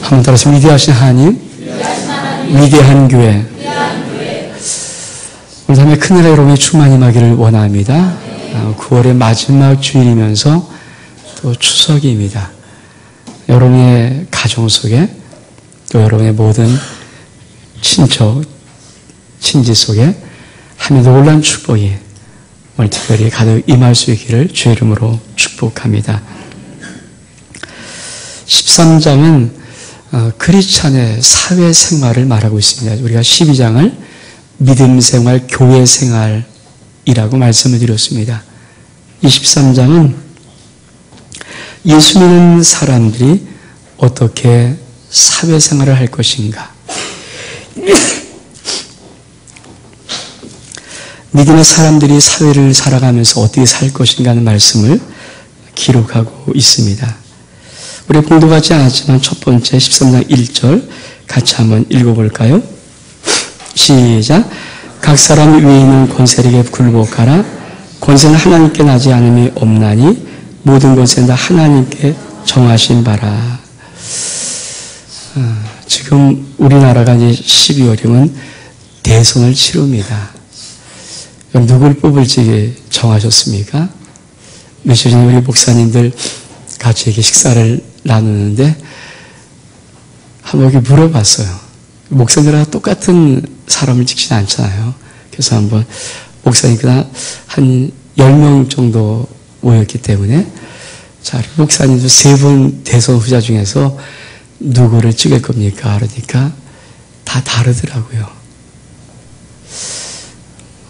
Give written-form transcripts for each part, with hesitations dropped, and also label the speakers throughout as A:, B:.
A: 한번 따라서 위대하신 하나님, 위대한 교회. 오늘 밤에 큰나라의 여러분의 충만히 임하기를 원합니다. 9월의 마지막 주일이면서 또 추석입니다. 여러분의 가정 속에 또 여러분의 모든 친척, 친지 속에 하나님의 놀라운 축복이 오늘 특별히 가득 임할 수 있기를 주의 이름으로 축복합니다. 13장은 크리스찬의 사회생활을 말하고 있습니다. 우리가 12장을 믿음생활, 교회생활이라고 말씀을 드렸습니다. 23장은 예수 믿는 사람들이 어떻게 사회생활을 할 것인가, 믿음의 사람들이 사회를 살아가면서 어떻게 살 것인가 하는 말씀을 기록하고 있습니다. 우리 공독하지 않았지만 첫 번째 13장 1절 같이 한번 읽어볼까요? 시작. 각 사람 위에 있는 권세에게 굴복하라. 권세는 하나님께 나지 않음이 없나니 모든 권세는 다 하나님께 정하신 바라. 지금 우리나라가 이제 12월이면 대선을 치릅니다. 누굴 뽑을지 정하셨습니까? 며칠 전에 우리 목사님들 같이 이렇게 식사를 나누는데 한번 이렇게 물어봤어요. 목사님들하고 똑같은 사람을 찍진 않잖아요. 그래서 한번 목사님들 한 10명 정도 모였기 때문에 자, 목사님도 3분 대선 후자 중에서 누구를 찍을 겁니까? 그러니까 다 다르더라고요.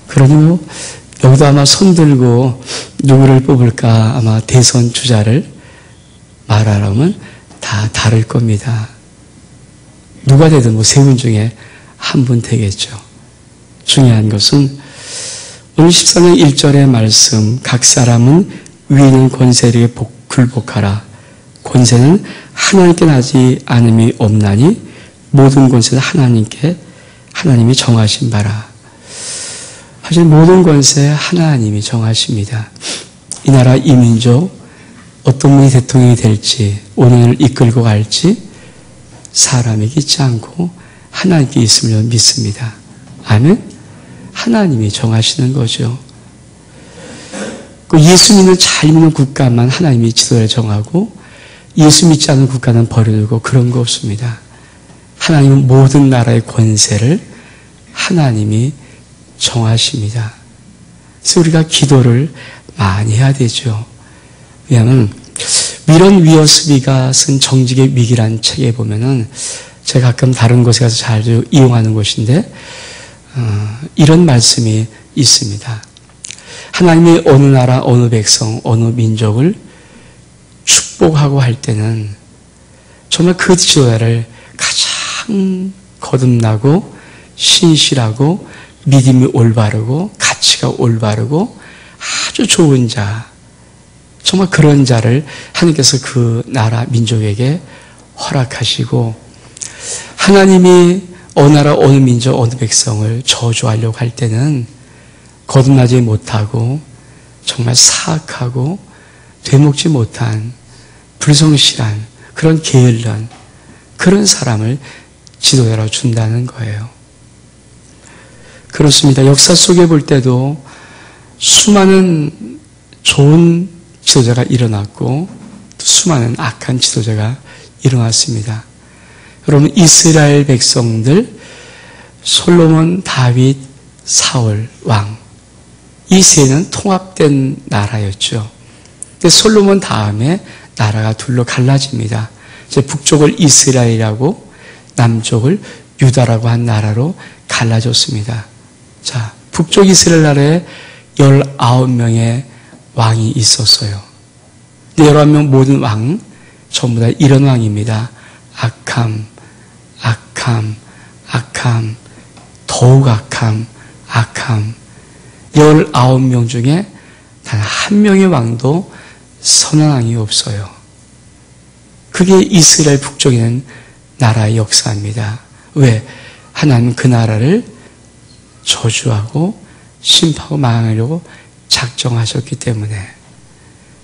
A: 그러니 뭐 여기도 아마 손 들고 누구를 뽑을까 아마 대선 주자를 말하라면 다 다를 겁니다. 누가 되든 뭐 3분 중에 한 분 되겠죠. 중요한 것은 오늘 14장 1절의 말씀, 각 사람은 위에 있는 권세에게 굴복하라. 권세는 하나님께 나지 않음이 없나니 모든 권세는 하나님이 정하신 바라. 사실 모든 권세 하나님이 정하십니다. 이 나라 이 민족 어떤 분이 대통령이 될지, 운행을 이끌고 갈지 사람에게 있지 않고 하나님께 있음을 믿습니다. 아멘? 하나님이 정하시는 거죠. 예수 믿는 잘 믿는 국가만 하나님이 지도를 정하고 예수 믿지 않는 국가는 버려두고 그런 거 없습니다. 하나님은 모든 나라의 권세를 하나님이 정하십니다. 그래서 우리가 기도를 많이 해야 되죠. 왜냐하면 위런 위어스비가 쓴 정직의 위기란 책에 보면은 제가 가끔 다른 곳에 가서 자주 이용하는 곳인데 이런 말씀이 있습니다. 하나님이 어느 나라, 어느 백성, 어느 민족을 축복하고 할 때는 정말 그 지도자를 가장 거듭나고 신실하고 믿음이 올바르고 가치가 올바르고 아주 좋은 자, 정말 그런 자를 하나님께서 그 나라 민족에게 허락하시고, 하나님이 어느 나라 어느 민족 어느 백성을 저주하려고 할 때는 거듭나지 못하고 정말 사악하고 되먹지 못한 불성실한 그런 게을른 그런 사람을 지도자로 준다는 거예요. 그렇습니다. 역사 속에 볼 때도 수많은 좋은 지도자가 일어났고 또 수많은 악한 지도자가 일어났습니다. 여러분, 이스라엘 백성들, 솔로몬, 다윗, 사울 왕, 이 세는 통합된 나라였죠. 근데 솔로몬 다음에 나라가 둘로 갈라집니다. 이제 북쪽을 이스라엘이라고 남쪽을 유다라고 한 나라로 갈라졌습니다. 자, 북쪽 이스라엘 나라에 19명의 왕이 있었어요. 근데 19명 모든 왕 전부 다 이런 왕입니다. 악함, 더욱 악함. 19명 중에 단 한 명의 왕도 선한 왕이 없어요. 그게 이스라엘 북쪽에 있는 나라의 역사입니다. 왜? 하나님은 그 나라를 저주하고 심판하고 망하려고 작정하셨기 때문에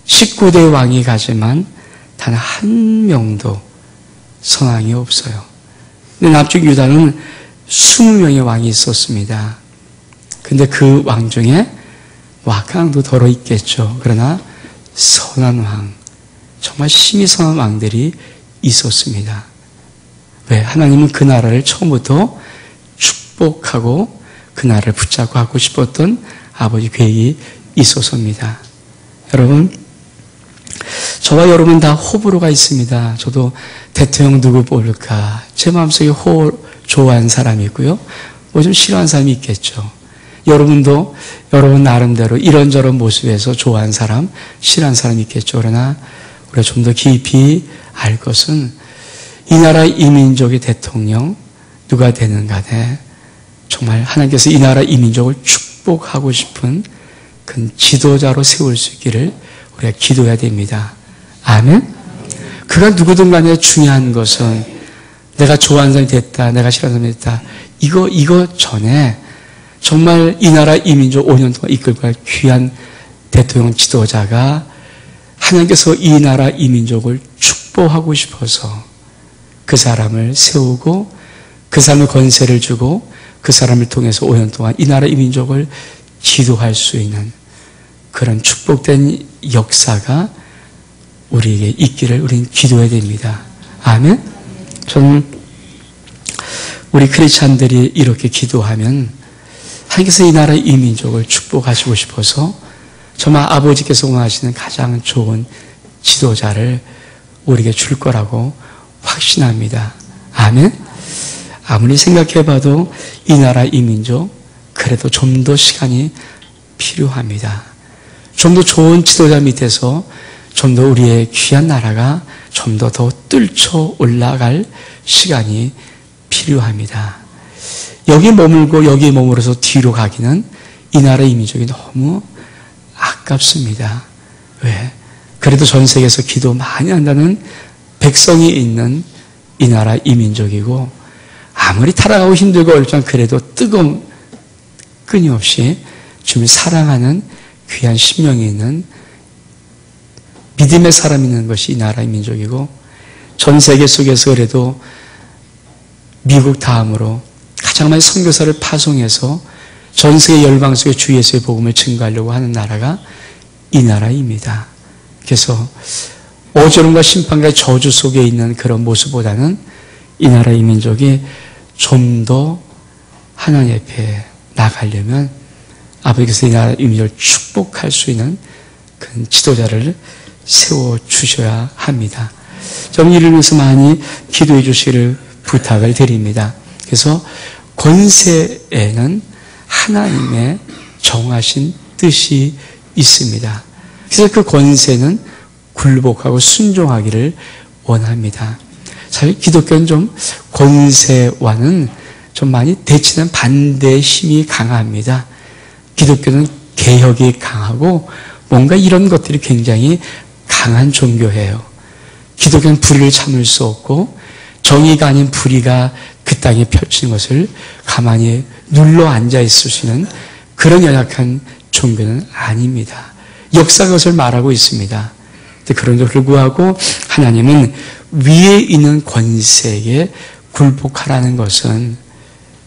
A: 19대 왕이 가지만 단 한 명도 선왕이 없어요. 근데 남쪽 유다는 20명의 왕이 있었습니다. 근데 그 왕 중에 악한 왕도 더러 있겠죠. 그러나 선한 왕, 정말 심히 선한 왕들이 있었습니다. 왜? 하나님은 그 나라를 처음부터 축복하고 그 나라를 붙잡고 하고 싶었던 아버지 계획이 있어서입니다. 여러분, 저와 여러분 다 호불호가 있습니다. 저도 대통령 누구 뽑을까? 제 마음속에 좋아하는 사람이 있고요. 뭐 좀 싫어하는 사람이 있겠죠. 여러분도 여러분 나름대로 이런저런 모습에서 좋아하는 사람, 싫어하는 사람이 있겠죠. 그러나 우리가 좀 더 깊이 알 것은 이 나라 이 민족의 대통령 누가 되는 간에 정말 하나님께서 이 나라 이 민족을 축복하고 싶은 그 지도자로 세울 수 있기를 우리가 기도해야 됩니다. 아멘? 그가 누구든 간에 중요한 것은 내가 좋아하는 사람이 됐다, 내가 싫어하는 사람이 됐다. 이거 전에 정말 이 나라 이 민족 5년 동안 이끌고 갈 귀한 대통령 지도자가 하나님께서 이 나라 이 민족을 축복하고 싶어서 그 사람을 세우고 그 사람의 권세를 주고 그 사람을 통해서 5년 동안 이 나라 이 민족을 지도할 수 있는 그런 축복된 역사가 우리에게 있기를 우리는 기도해야 됩니다. 아멘? 저는 우리 크리스찬들이 이렇게 기도하면 하나님께서 이 나라 이 민족을 축복하시고 싶어서 정말 아버지께서 원하시는 가장 좋은 지도자를 우리에게 줄 거라고 확신합니다. 아멘? 아무리 생각해봐도 이 나라 이 민족 그래도 좀 더 시간이 필요합니다. 좀 더 좋은 지도자 밑에서 좀 더 우리의 귀한 나라가 좀 더 뚫쳐 올라갈 시간이 필요합니다. 여기 머물고 여기 머물러서 뒤로 가기는 이 나라 이 민족이 너무 아깝습니다. 왜? 그래도 전 세계에서 기도 많이 한다는 백성이 있는 이 나라 이 민족이고 아무리 타락하고 힘들고 어렵지만 그래도 뜨거움 끊임없이 주님을 사랑하는 귀한 심령이 있는 믿음의 사람이 있는 것이 이 나라의 민족이고 전 세계 속에서 그래도 미국 다음으로 가장 많이 선교사를 파송해서 전 세계 열방 속에 주 예수의 복음을 증거하려고 하는 나라가 이 나라입니다. 그래서 어지럼과 심판과 저주 속에 있는 그런 모습보다는 이 나라의 민족이 좀 더 하나님 앞에 나가려면 아버지께서 이 나라의 민족을 축복할 수 있는 그 지도자를 세워주셔야 합니다. 저는 이를 위해서 많이 기도해 주시기를 부탁을 드립니다. 그래서 권세에는 하나님의 정하신 뜻이 있습니다. 그래서 그 권세는 굴복하고 순종하기를 원합니다. 사실 기독교는 좀 권세와는 좀 많이 대치는 반대의 힘이 강합니다. 기독교는 개혁이 강하고 뭔가 이런 것들이 굉장히 강한 종교예요. 기독교는 불의를 참을 수 없고 정의가 아닌 불의가 그 땅에 펼치는 것을 가만히 눌러 앉아 있을 수 있는 그런 연약한 종교는 아닙니다. 역사가 그것을 말하고 있습니다. 그런데도 불구하고 하나님은 위에 있는 권세에 굴복하라는 것은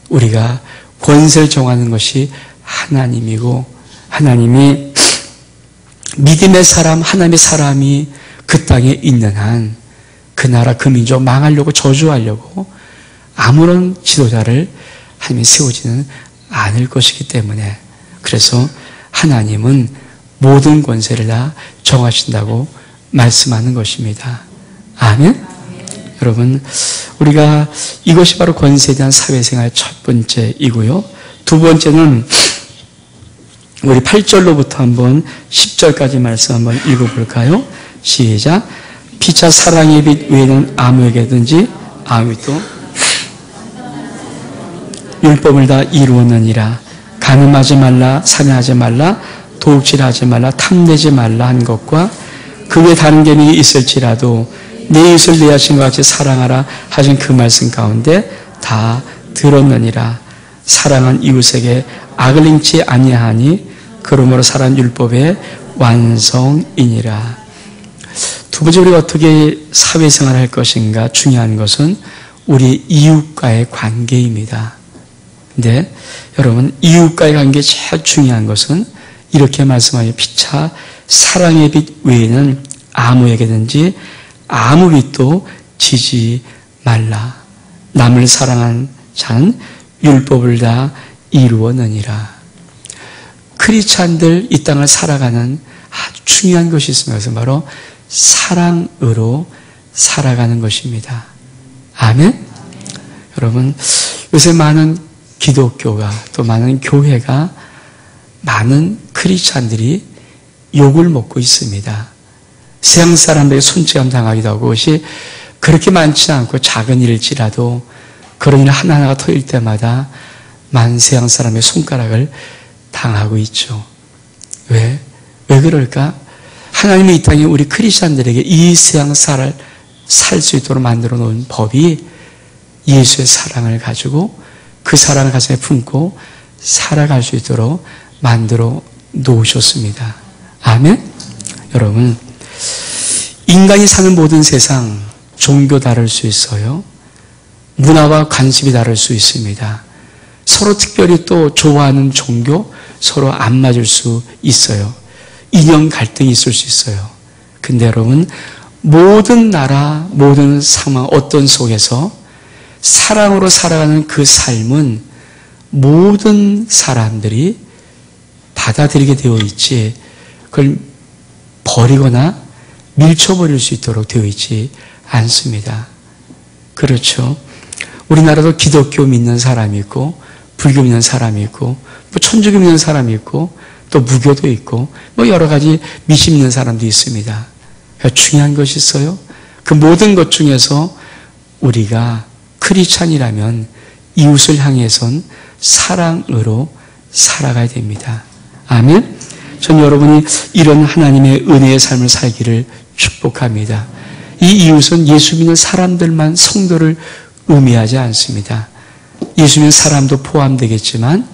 A: 우리가 권세를 정하는 것이 하나님이고 하나님이 믿음의 사람, 하나님의 사람이 그 땅에 있는 한 그 나라, 그 민족 망하려고 저주하려고 아무런 지도자를 하나님이 세우지는 않을 것이기 때문에 그래서 하나님은 모든 권세를 다 정하신다고 말씀하는 것입니다. 아멘? 여러분, 우리가 이것이 바로 권세에 대한 사회생활 첫 번째이고요. 두 번째는 우리 8절로부터 한번 10절까지 말씀 한번 읽어볼까요? 시작. 피차 사랑의 빛 외에는 아무에게든지 아무도 율법을 다 이루었느니라. 간음하지 말라, 살인하지 말라, 도둑질하지 말라, 탐내지 말라 한 것과 그 외에 다른 계명이 있을지라도 내 이웃을 내 자신과 같이 사랑하라 하신 그 말씀 가운데 다 들었느니라. 사랑한 이웃에게 악을 행치 아니하니 그러므로 사랑 율법의 완성이니라. 두 번째, 우리가 어떻게 사회생활을 할 것인가 중요한 것은 우리 이웃과의 관계입니다. 근데 여러분, 이웃과의 관계에 제일 중요한 것은 이렇게 말씀하여 피차 사랑의 빛 외에는 아무에게든지 아무 빛도 지지 말라. 남을 사랑한 자는 율법을 다 이루었느니라. 크리스찬들 이 땅을 살아가는 아주 중요한 것이 있습니다. 그래서 바로 사랑으로 살아가는 것입니다. 아멘? 여러분, 요새 많은 기독교가 또 많은 교회가 많은 크리스찬들이 욕을 먹고 있습니다. 세상 사람들에게 손찌감 당하기도 하고 그것이 그렇게 많지 않고 작은 일일지라도 그런 일 하나하나가 터질 때마다 많은 세상 사람의 손가락을 당하고 있죠. 왜 그럴까? 하나님이 이 땅에 우리 크리스찬들에게 이 세상 살 수 있도록 만들어 놓은 법이 예수의 사랑을 가지고 그 사랑을 가슴에 품고 살아갈 수 있도록 만들어 놓으셨습니다. 아멘? 여러분, 인간이 사는 모든 세상 종교 다를 수 있어요. 문화와 관습이 다를 수 있습니다. 서로 특별히 또 좋아하는 종교 서로 안 맞을 수 있어요. 이념 갈등이 있을 수 있어요. 근데 여러분, 모든 나라, 모든 상황, 어떤 속에서 사랑으로 살아가는 그 삶은 모든 사람들이 받아들이게 되어 있지 그걸 버리거나 밀쳐버릴 수 있도록 되어 있지 않습니다. 그렇죠. 우리나라도 기독교 믿는 사람이 있고 불교 믿는 사람이 있고 뭐 천주교 믿는 사람이 있고 또 무교도 있고 뭐 여러 가지 미신 믿는 사람도 있습니다. 그러니까 중요한 것이 있어요. 그 모든 것 중에서 우리가 크리스찬이라면 이웃을 향해선 사랑으로 살아가야 됩니다. 아멘? 전 여러분이 이런 하나님의 은혜의 삶을 살기를 축복합니다. 이 이웃은 예수 믿는 사람들만 성도를 의미하지 않습니다. 예수 믿는 사람도 포함되겠지만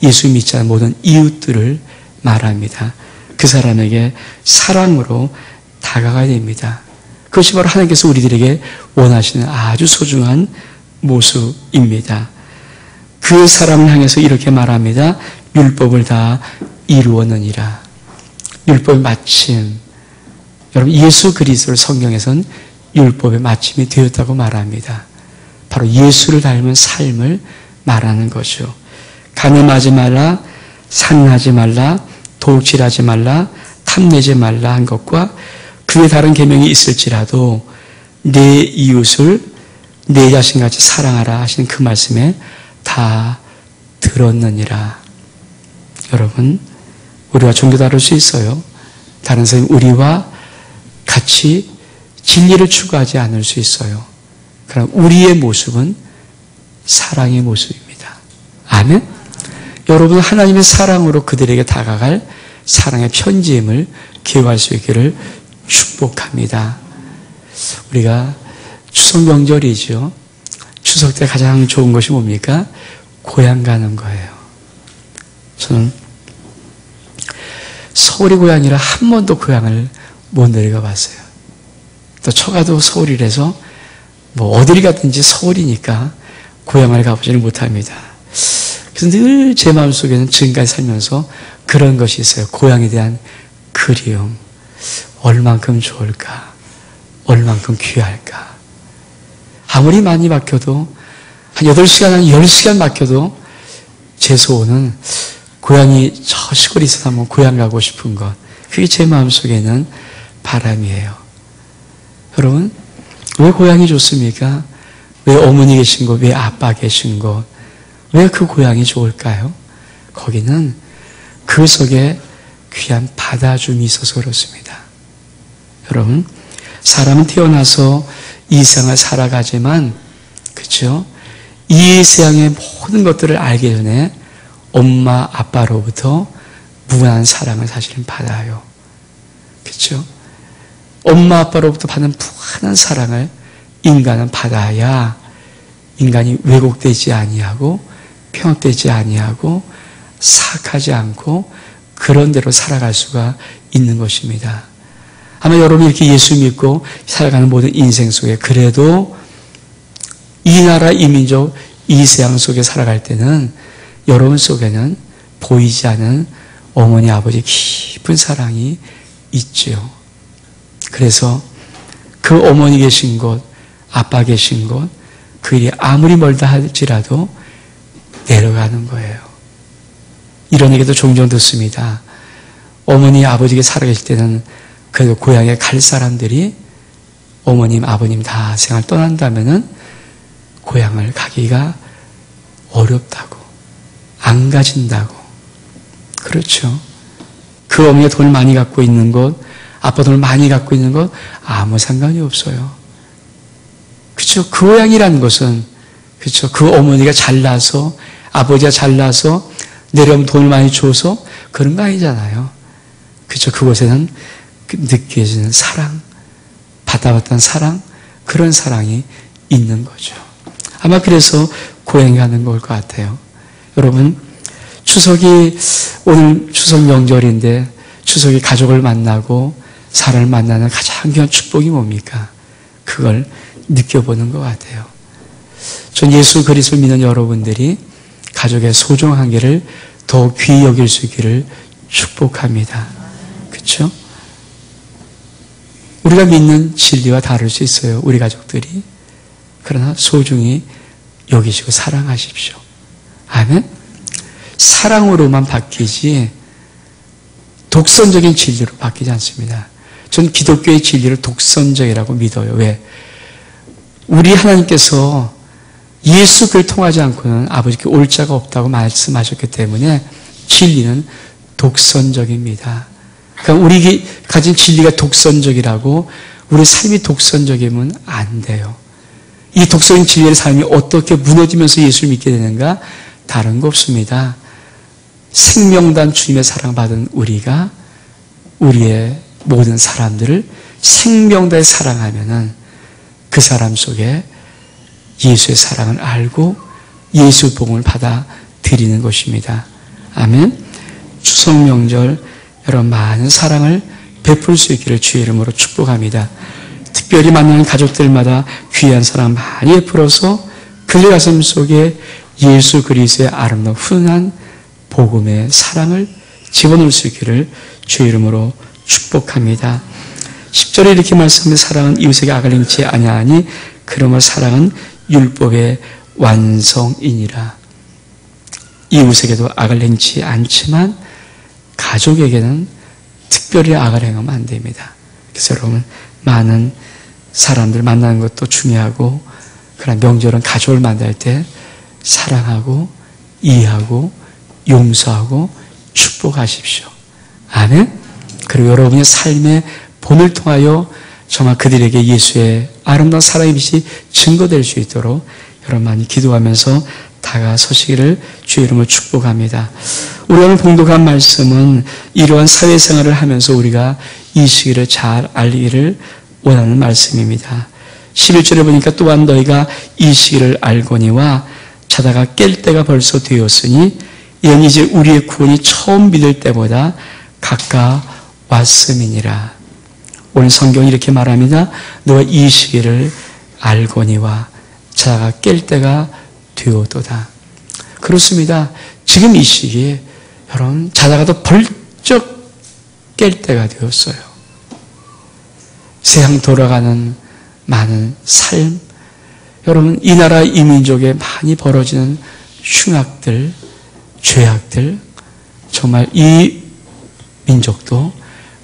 A: 예수 믿지 않는 모든 이웃들을 말합니다. 그 사람에게 사랑으로 다가가야 됩니다. 그것이 바로 하나님께서 우리들에게 원하시는 아주 소중한 모습입니다. 그 사람을 향해서 이렇게 말합니다. 율법을 다 이루었느니라. 율법의 마침. 여러분, 예수 그리스도를 성경에서는 율법의 마침이 되었다고 말합니다. 바로 예수를 닮은 삶을 말하는 거죠. 간음하지 말라, 살인하지 말라, 도둑질하지 말라, 탐내지 말라 한 것과 그에 다른 계명이 있을지라도 내 이웃을 내 자신같이 사랑하라 하시는 그 말씀에 다 들었느니라. 여러분, 우리와 종교 다를 수 있어요. 다른 사람이 우리와 같이 진리를 추구하지 않을 수 있어요. 그럼 우리의 모습은 사랑의 모습입니다. 아멘? 여러분, 하나님의 사랑으로 그들에게 다가갈 사랑의 편지임을 기억할 수 있기를 축복합니다. 우리가 추석 명절이죠. 추석 때 가장 좋은 것이 뭡니까? 고향 가는 거예요. 저는 서울이 고향이라 한 번도 고향을 못 내려가 봤어요. 또 처가도 서울이라서 뭐 어디를 가든지 서울이니까 고향을 가보지를 못합니다. 그래서 늘 제 마음속에는 지금까지 살면서 그런 것이 있어요. 고향에 대한 그리움. 얼만큼 좋을까? 얼만큼 귀할까? 아무리 많이 막혀도 한 8시간, 한 10시간 막혀도 제 소원은 고향이 저 시골에 있어서 한번 고향 가고 싶은 것. 그게 제 마음속에는 바람이에요. 여러분, 왜 고향이 좋습니까? 왜 어머니 계신 곳, 왜 아빠 계신 곳, 왜 그 고향이 좋을까요? 거기는 그 속에 귀한 받아줌이 있어서 그렇습니다. 여러분, 사람은 태어나서 이 세상을 살아가지만, 그렇죠? 이 세상의 모든 것들을 알기 전에 엄마, 아빠로부터 무한한 사랑을 사실은 받아요. 그렇죠? 엄마, 아빠로부터 받는 무한한 사랑을 인간은 받아야 인간이 왜곡되지 아니하고 평화되지 아니하고 사악하지 않고 그런 대로 살아갈 수가 있는 것입니다. 아마 여러분이 이렇게 예수 믿고 살아가는 모든 인생 속에 그래도 이 나라, 이 민족, 이 세상 속에 살아갈 때는 여러분 속에는 보이지 않은 어머니, 아버지 깊은 사랑이 있죠. 그래서 그 어머니 계신 곳, 아빠 계신 곳, 그 일이 아무리 멀다 할지라도 내려가는 거예요. 이런 얘기도 종종 듣습니다. 어머니, 아버지가 살아계실 때는 그래도 고향에 갈 사람들이 어머님, 아버님 다 생활 떠난다면은 고향을 가기가 어렵다고, 안 가진다고. 그렇죠. 그 어머니가 돈을 많이 갖고 있는 곳, 아빠 돈을 많이 갖고 있는 곳 아무 상관이 없어요. 그렇죠. 그 고향이라는 것은, 그렇죠. 그 어머니가 잘나서, 아버지가 잘나서 내려오면 돈을 많이 줘서 그런 거 아니잖아요. 그렇죠. 그곳에는 느껴지는 사랑, 받아왔던 사랑, 그런 사랑이 있는 거죠. 아마 그래서 고향에 가는 걸 것 같아요. 여러분, 추석이 오늘 추석 명절인데 추석이 가족을 만나고 사람을 만나는 가장 귀한 축복이 뭡니까? 그걸 느껴보는 것 같아요. 전 예수 그리스도를 믿는 여러분들이 가족의 소중한 게를 더 귀히 여길 수 있기를 축복합니다. 그렇죠? 우리가 믿는 진리와 다를 수 있어요. 우리 가족들이. 그러나 소중히 여기시고 사랑하십시오. 아멘? 사랑으로만 바뀌지 독선적인 진리로 바뀌지 않습니다. 전 기독교의 진리를 독선적이라고 믿어요. 왜? 우리 하나님께서 예수 그를 통하지 않고는 아버지께 올 자가 없다고 말씀하셨기 때문에 진리는 독선적입니다. 그러니까 우리 가진 진리가 독선적이라고 우리 삶이 독선적이면 안 돼요. 이 독선적인 진리의 삶이 어떻게 무너지면서 예수를 믿게 되는가? 다른 거 없습니다. 생명단 주님의 사랑받은 우리가 우리의 모든 사람들을 생명다에 사랑하면은 그 사람 속에 예수의 사랑을 알고 예수의 복음을 받아들이는 것입니다. 아멘. 추석 명절 여러분 많은 사랑을 베풀 수 있기를 주의 이름으로 축복합니다. 특별히 만나는 가족들마다 귀한 사랑 많이 베풀어서 그의 가슴 속에 예수 그리스도의 아름다운 훈훈한 복음의 사랑을 집어넣을 수 있기를 주의 이름으로 축복합니다. 10절에 이렇게 말씀하면 사랑은 이웃에게 악을 행치 아니하니 그러므로 사랑은 율법의 완성이니라. 이웃에게도 악을 행치 않지만 가족에게는 특별히 악을 행하면 안 됩니다. 그래서 여러분 많은 사람들 만나는 것도 중요하고 그러나 명절은 가족을 만날 때 사랑하고 이해하고 용서하고 축복하십시오. 아멘. 그리고 여러분의 삶의 본을 통하여 정말 그들에게 예수의 아름다운 사랑의 빛이 증거될 수 있도록 여러분 많이 기도하면서 다가서시기를 주의 이름으로 축복합니다. 우리 오늘 봉독한 말씀은 이러한 사회생활을 하면서 우리가 이 시기를 잘 알기를 원하는 말씀입니다. 11절에 보니까 또한 너희가 이 시기를 알거니와 자다가 깰 때가 벌써 되었으니 이는 이제 우리의 구원이 처음 믿을 때보다 가까웠음이니라. 오늘 성경이 이렇게 말합니다. 너가 이 시기를 알거니와 자다가 깰 때가 되었도다. 그렇습니다. 지금 이 시기에 여러분 자다가도 벌쩍 깰 때가 되었어요. 세상 돌아가는 많은 삶, 여러분 이 나라 이 민족에 많이 벌어지는 흉악들, 죄악들, 정말 이 민족도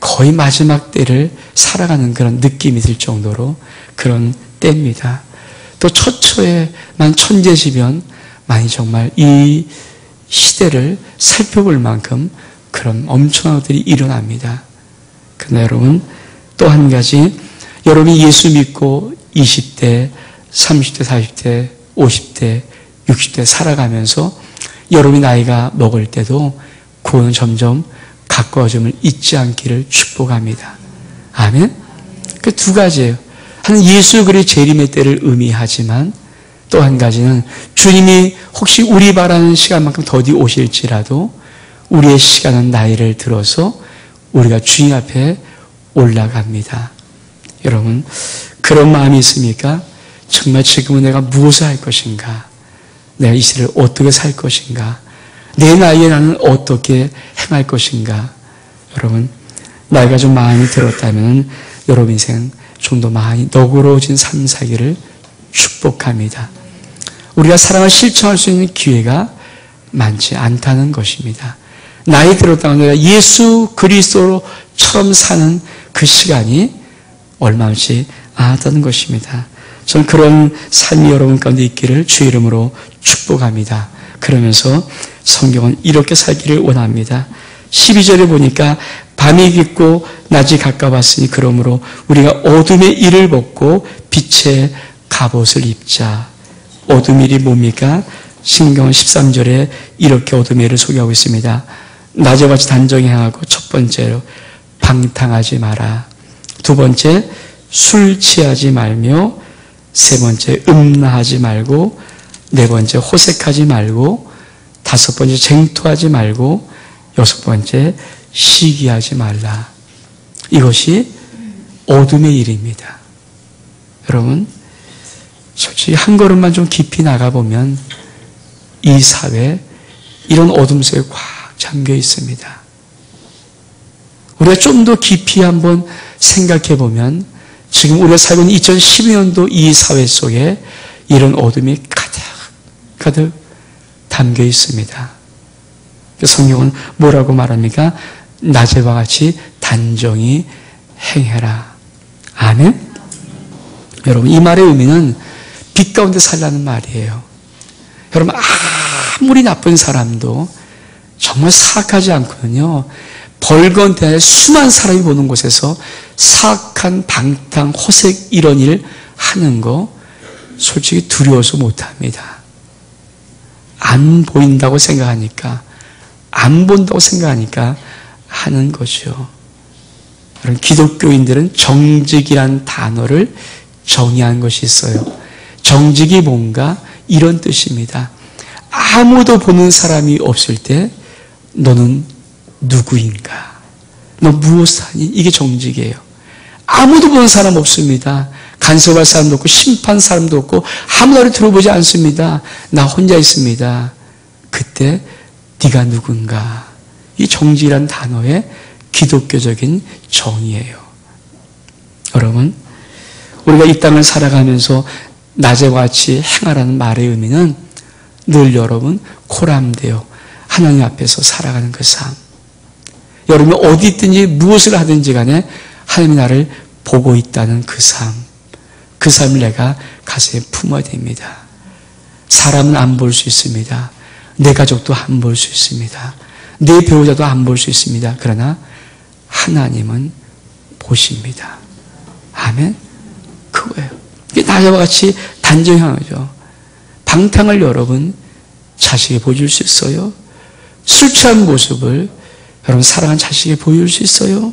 A: 거의 마지막 때를 살아가는 그런 느낌이 들 정도로 그런 때입니다. 또 처처에만 천재지변 많이 정말 이 시대를 살펴볼 만큼 그런 엄청난 것들이 일어납니다. 그러나 여러분 또 한 가지, 여러분이 예수 믿고 20대, 30대, 40대, 50대, 60대 살아가면서 여러분이 나이가 먹을 때도 구원은 점점 가까워짐을 잊지 않기를 축복합니다. 아멘? 그 두 가지예요. 하나는 예수 그리스도의 재림의 때를 의미하지만 또 한 가지는 주님이 혹시 우리 바라는 시간만큼 더디 오실지라도 우리의 시간은 나이를 들어서 우리가 주님 앞에 올라갑니다. 여러분, 그런 마음이 있습니까? 정말 지금은 내가 무엇을 할 것인가? 내가 이 시대를 어떻게 살 것인가? 내 나이에 나는 어떻게 행할 것인가? 여러분, 나이가 좀 많이 들었다면 여러분 인생 좀 더 많이 너그러워진 삶 살기를 축복합니다. 우리가 사랑을 실천할 수 있는 기회가 많지 않다는 것입니다. 나이 들었다고 내가 예수 그리스도처럼 사는 그 시간이 얼마지 않았다는 것입니다. 저는 그런 삶이 여러분 가운데 있기를 주의 이름으로 축복합니다. 그러면서 성경은 이렇게 살기를 원합니다. 12절에 보니까 밤이 깊고 낮이 가까웠으니 그러므로 우리가 어둠의 일을 벗고 빛의 갑옷을 입자. 어둠의 일이 뭡니까? 신경은 13절에 이렇게 어둠의 일을 소개하고 있습니다. 낮에 같이 단정히 행하고 첫 번째로 방탕하지 마라. 두 번째 술 취하지 말며 세 번째 음란하지 말고 네 번째 호색하지 말고 다섯 번째 쟁투하지 말고 여섯 번째 시기하지 말라. 이것이 어둠의 일입니다. 여러분, 솔직히 한 걸음만 좀 깊이 나가보면 이 사회 이런 어둠 속에 꽉 잠겨 있습니다. 우리가 좀 더 깊이 한번 생각해 보면 지금 우리가 살고 있는 2012년도 이 사회 속에 이런 어둠이 가득 담겨 있습니다. 성경은 뭐라고 말합니까? 낮에와 같이 단정히 행해라. 아멘? 여러분, 이 말의 의미는 빛 가운데 살라는 말이에요. 여러분, 아무리 나쁜 사람도 정말 사악하지 않거든요. 벌건대에 수많은 사람이 보는 곳에서 사악한 방탕, 호색 이런 일 하는 거 솔직히 두려워서 못합니다. 안 보인다고 생각하니까, 안 본다고 생각하니까 하는 거죠. 여러분, 기독교인들은 정직이란 단어를 정의한 것이 있어요. 정직이 뭔가 이런 뜻입니다. 아무도 보는 사람이 없을 때 너는 누구인가? 너 무엇을 하니? 이게 정직이에요. 아무도 보는 사람 없습니다. 간섭할 사람도 없고 심판 사람도 없고 아무나를 들어보지 않습니다. 나 혼자 있습니다. 그때 네가 누군가? 이 정직이란 단어의 기독교적인 정의예요. 여러분, 우리가 이 땅을 살아가면서 낮에와 같이 행하라는 말의 의미는 늘 여러분 코람되어 하나님 앞에서 살아가는 그 삶. 여러분이 어디 있든지 무엇을 하든지 간에 하나님이 나를 보고 있다는 그 삶. 그 삶을 내가 가슴에 품어야 됩니다. 사람은 안 볼 수 있습니다. 내 가족도 안 볼 수 있습니다. 내 배우자도 안 볼 수 있습니다. 그러나 하나님은 보십니다. 아멘? 그거예요. 이게 낮에와 같이 단정하죠. 방탕을 여러분 자식에게 보여줄 수 있어요? 술 취한 모습을 여러분 사랑하는 자식에게 보여줄 수 있어요?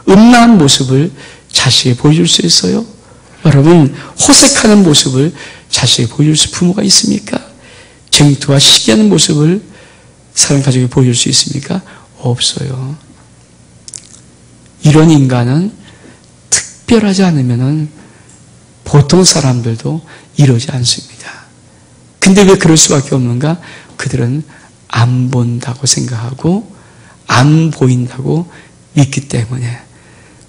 A: 음란한 모습을 자식에게 보여줄 수 있어요? 여러분 호색하는 모습을 자식에게 보여줄 수 부모가 있습니까? 쟁투와 시기하는 모습을 사랑하는 가족에게 보여줄 수 있습니까? 없어요. 이런 인간은 특별하지 않으면은 보통 사람들도 이러지 않습니다. 근데 왜 그럴 수밖에 없는가? 그들은 안 본다고 생각하고 안 보인다고 믿기 때문에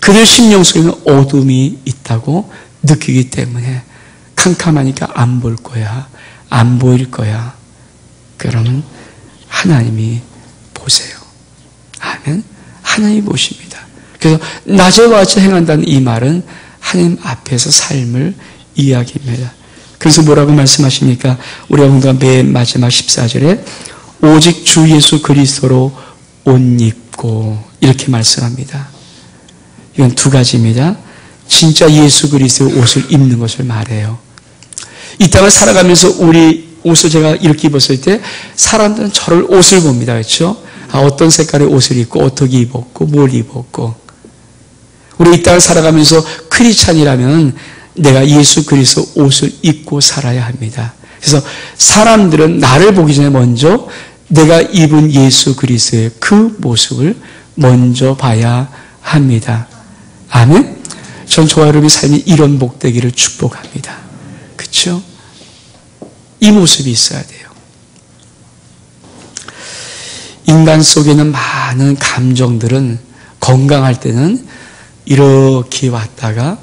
A: 그들 심령 속에는 어둠이 있다고 느끼기 때문에 캄캄하니까 안 볼 거야. 안 보일 거야. 그러면 하나님이 보세요. 아멘. 하나님이 보십니다. 그래서 낮에와 같이 행한다는 이 말은 하나님 앞에서 삶을 이야기합니다. 그래서 뭐라고 말씀하십니까? 우리가 본다면 맨 마지막 14절에 오직 주 예수 그리스도로 옷 입고 이렇게 말씀합니다. 이건 두 가지입니다. 진짜 예수 그리스도의 옷을 입는 것을 말해요. 이 땅을 살아가면서 우리 옷을 제가 이렇게 입었을 때 사람들은 저를 옷을 봅니다. 그렇죠? 어떤 색깔의 옷을 입고 어떻게 입었고 뭘 입었고 우리 이 땅을 살아가면서 크리스찬이라면 내가 예수 그리스도 옷을 입고 살아야 합니다. 그래서 사람들은 나를 보기 전에 먼저 내가 입은 예수 그리스도의 그 모습을 먼저 봐야 합니다. 아멘? 전 저와 여러분의 삶이 이런 복되기를 축복합니다. 그렇죠? 이 모습이 있어야 돼요. 인간 속에는 많은 감정들은 건강할 때는 이렇게 왔다가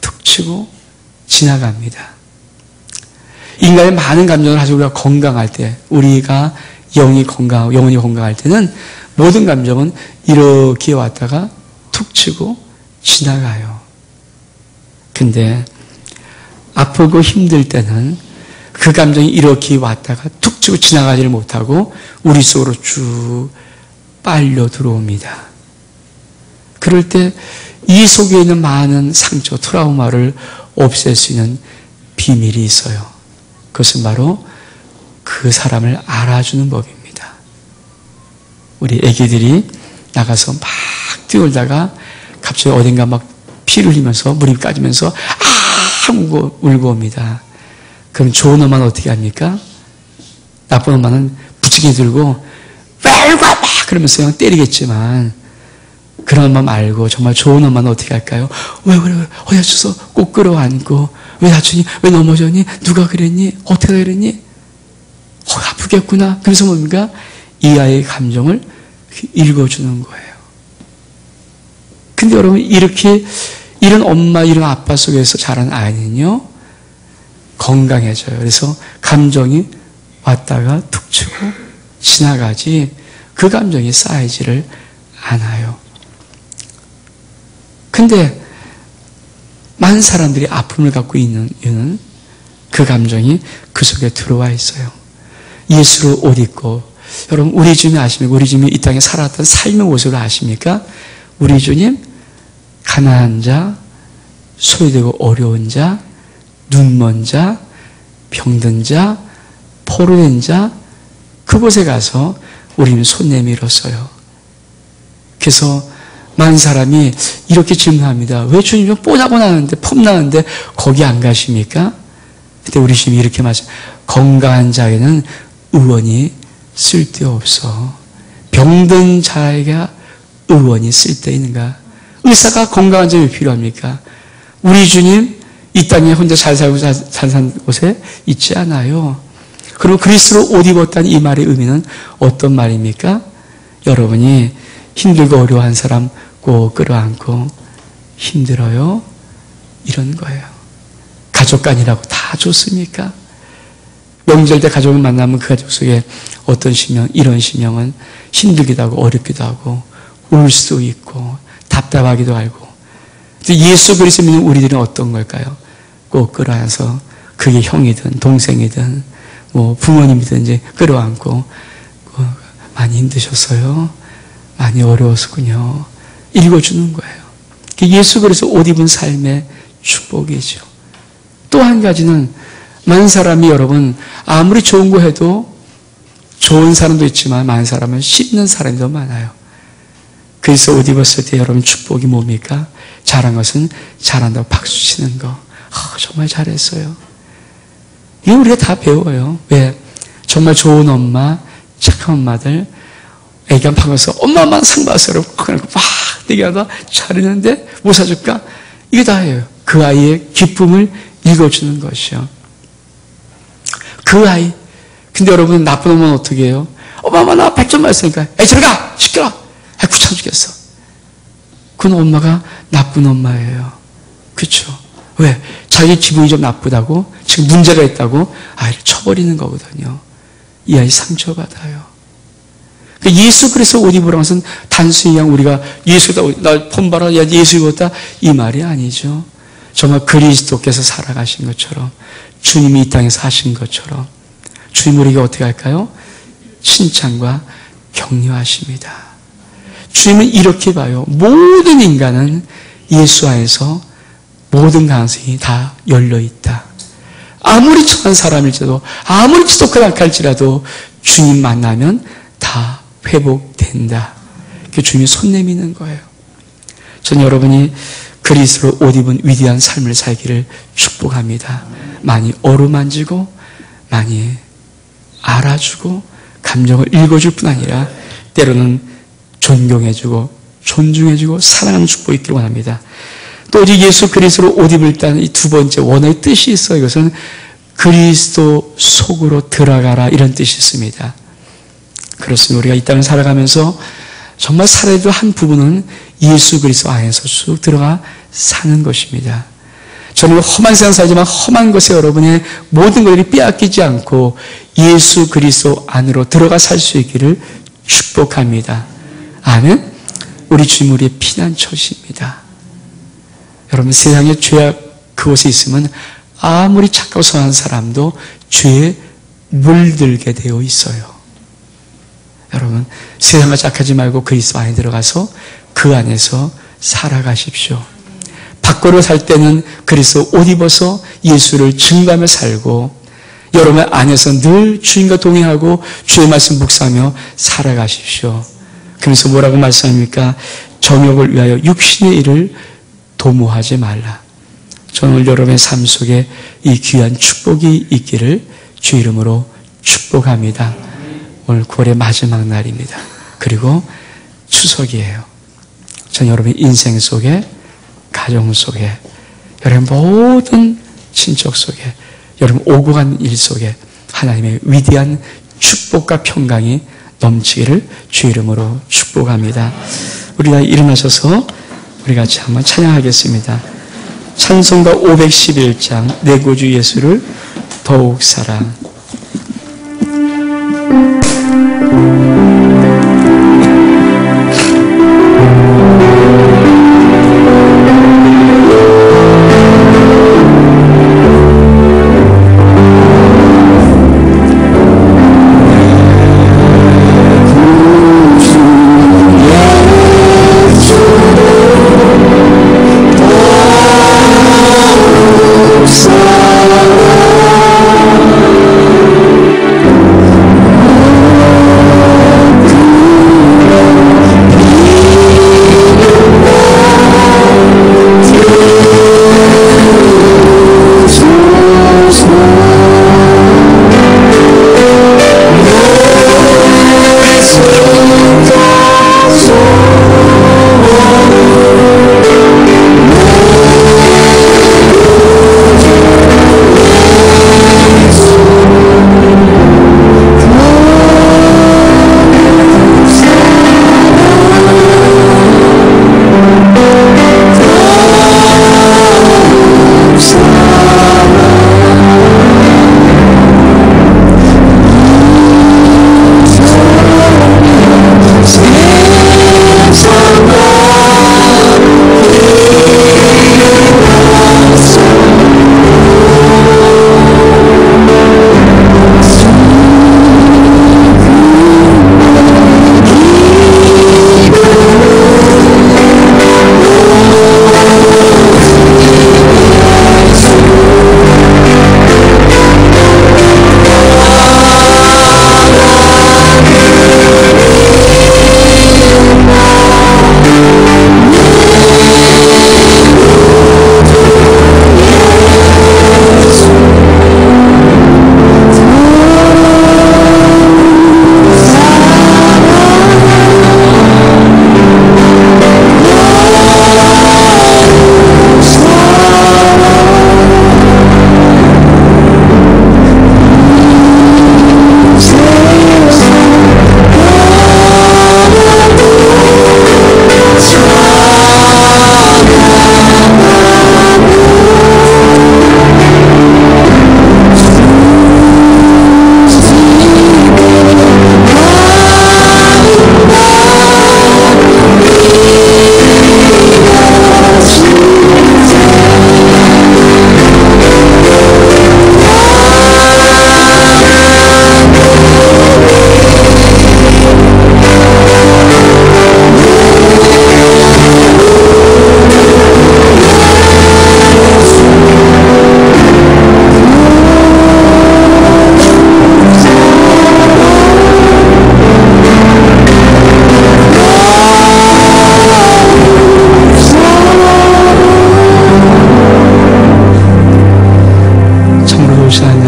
A: 툭 치고 지나갑니다. 인간의 많은 감정을 아주 우리가 건강할 때, 우리가 영이 건강하고 영혼이 건강할 때는 모든 감정은 이렇게 왔다가 툭 치고 지나가요. 근데 아프고 힘들 때는 그 감정이 이렇게 왔다가 툭 치고 지나가지를 못하고 우리 속으로 쭉 빨려 들어옵니다. 그럴 때 이 속에 있는 많은 상처, 트라우마를 없앨 수 있는 비밀이 있어요. 그것은 바로 그 사람을 알아주는 법입니다. 우리 애기들이 나가서 막 뛰어놀다가 갑자기 어딘가 막 피를 흘리면서 무릎이 까지면서 울고 옵니다. 그럼 좋은 엄마는 어떻게 합니까? 나쁜 엄마는 부치게 들고 왜 울고 막 그러면서 그냥 때리겠지만, 그런 엄마 말고 정말 좋은 엄마는 어떻게 할까요? 왜 그래? 어디 다쳐서 꼭 끌어안고, 왜 다쳤니? 왜 넘어졌니? 누가 그랬니? 어떻게 그랬니? 아프겠구나. 그래서 뭡니까? 이 아이의 감정을 읽어주는 거예요. 근데 여러분, 이런 엄마, 이런 아빠 속에서 자란 아이는요, 건강해져요. 그래서 감정이 왔다가 툭 치고 지나가지, 그 감정이 쌓이지를 않아요. 근데 많은 사람들이 아픔을 갖고 있는 이유는 그 감정이 그 속에 들어와 있어요. 예수로 옷 입고, 여러분 우리 주님 아십니까? 우리 주님이 이 땅에 살았던 삶의 모습을 아십니까? 우리 주님 가난한 자, 소외되고 어려운 자, 눈먼 자, 병든 자, 포로된 자, 그곳에 가서 우리는 손 내밀었어요. 그래서 많은 사람이 이렇게 질문합니다. 왜 주님 뽀나고 나는데, 폼 나는데 거기 안 가십니까? 그때 우리 주님이 이렇게 말씀하세요. 건강한 자에게는 의원이 쓸데없어. 병든 자에게 의원이 쓸데있는가? 의사가 건강한 자에 왜 필요합니까? 우리 주님 이 땅에 혼자 잘 살고 잘 사는 곳에 있지 않아요. 그리고 그리스도로 옷 입었다는 이 말의 의미는 어떤 말입니까? 여러분이 힘들고 어려워한 사람 꼭 끌어안고 힘들어요? 이런 거예요. 가족 간이라고 다 좋습니까? 명절 때 가족을 만나면 그 가족 속에 어떤 심령, 이런 심령은 힘들기도 하고 어렵기도 하고 울 수도 있고 답답하기도 하고. 예수 그리스도 믿는 우리들은 어떤 걸까요? 꼭 끌어안아서 그게 형이든 동생이든 뭐 부모님이든 이제 끌어안고 많이 힘드셨어요? 많이 어려웠군요. 읽어주는 거예요. 예수 그리스도 옷 입은 삶의 축복이죠. 또 한 가지는 많은 사람이 여러분 아무리 좋은 거 해도 좋은 사람도 있지만 많은 사람은 씹는 사람이 더 많아요. 그래서 옷 입었을 때 여러분 축복이 뭡니까? 잘한 것은 잘한다고 박수 치는 거. 정말 잘했어요. 이거 우리가 다 배워요. 왜? 정말 좋은 엄마, 착한 엄마들 애기가 방에서 엄마만 상 받았어요. 그러고 막 얘기하다 잘했는데 뭐 사줄까? 이게 다예요. 그 아이의 기쁨을 읽어주는 것이요. 그 아이. 근데 여러분 나쁜 엄마는 어떻게 해요? 엄마 나 100점 맞았으니까 에이 저리 가! 시끄러! 귀찮아 죽겠어. 그건 엄마가 나쁜 엄마예요. 그렇죠? 왜? 자기 기분이 좀 나쁘다고 지금 문제가 있다고 아이를 쳐버리는 거거든요. 이 아이 상처받아요. 예수 그리스도 옷 입으라는 것은 단순히 그냥 우리가 예수다, 나 폼 봐라, 야 예수 입었다 이 말이 아니죠. 정말 그리스도께서 살아가신 것처럼 주님이 이 땅에서 하신 것처럼 주님 우리가 어떻게 할까요? 칭찬과 격려하십니다. 주님은 이렇게 봐요. 모든 인간은 예수 안에서 모든 가능성이 다 열려있다. 아무리 천한 사람일지라도 아무리 지독하게 할지라도 주님 만나면 다 회복된다. 그 주님이 손 내미는 거예요. 전 여러분이 그리스도로 옷 입은 위대한 삶을 살기를 축복합니다. 많이 어루만지고 많이 알아주고 감정을 읽어줄 뿐 아니라 때로는 존경해주고 존중해주고 사랑하는 축복이 있기를 원합니다. 또 오직 예수 그리스도로 옷 입을 때는 이 두 번째 원어의 뜻이 있어요. 이것은 그리스도 속으로 들어가라 이런 뜻이 있습니다. 그렇습니다. 우리가 이 땅을 살아가면서 정말 살아야 될 한 부분은 예수 그리스도 안에서 쑥 들어가 사는 것입니다. 저는 험한 세상 살지만 험한 것에 여러분의 모든 것들이 빼앗기지 않고 예수 그리스도 안으로 들어가 살 수 있기를 축복합니다. 아멘. 우리 주님 우리의 피난처십니다. 여러분 세상에 죄악 그곳에 있으면 아무리 착하고 선한 사람도 죄에 물들게 되어 있어요. 여러분 세상과 착하지 말고 그리스도 안에 들어가서 그 안에서 살아가십시오. 밖으로 살 때는 그리스도 옷 입어서 예수를 증거하며 살고 여러분 안에서 늘 주님과 동행하고 주의 말씀 묵상하며 살아가십시오. 그래서 뭐라고 말씀합니까? 정욕을 위하여 육신의 일을 도모하지 말라. 저는 오늘 여러분의 삶 속에 이 귀한 축복이 있기를 주 이름으로 축복합니다. 오늘 9월의 마지막 날입니다. 그리고 추석이에요. 저는 여러분의 인생 속에 가정 속에 여러분 모든 친척 속에 여러분 오고 간 일 속에 하나님의 위대한 축복과 평강이 넘치기를 주 이름으로 축복합니다. 우리가 일어나셔서 우리 같이 한번 찬양하겠습니다. 찬송가 511장 내 구주 예수를 더욱 사랑.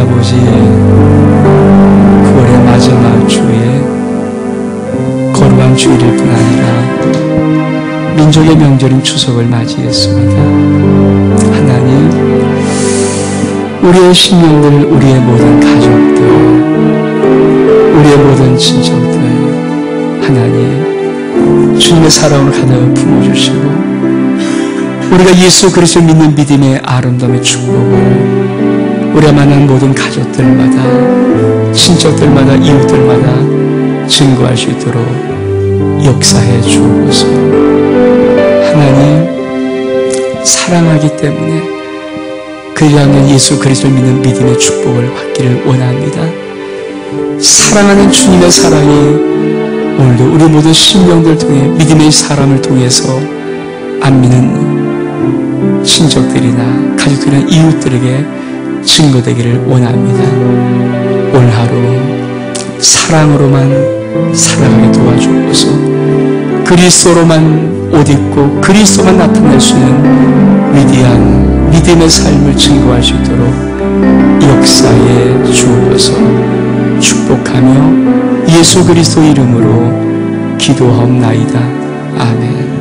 A: 아버지 9월의 마지막 주에 거룩한 주일일 뿐 아니라 민족의 명절인 추석을 맞이했습니다. 하나님, 우리의 신령들, 우리의 모든 가족들, 우리의 모든 친척들, 하나님, 주님의 사랑으로 가득 품어주시고 우리가 예수 그리스도를 믿는 믿음의 아름다움의 축복을 우리가 만난 모든 가족들마다, 친척들마다, 이웃들마다 증거할 수 있도록 역사해 주옵소서. 하나님, 사랑하기 때문에 그를 향한 예수 그리스도를 믿는 믿음의 축복을 받기를 원합니다. 사랑하는 주님의 사랑이 오늘도 우리 모든 심령들 통해 믿음의 사람을 통해서 안 믿는 친척들이나 가족들이나 이웃들에게 증거되기를 원합니다. 오늘 하루 사랑으로만 살아가게 도와주옵소서. 그리스도로만 옷 입고 그리스도만 나타낼 수 있는 위대한 믿음의 삶을 증거할 수 있도록 역사에 주옵소서. 축복하며 예수 그리스도 이름으로 기도하옵나이다. 아멘.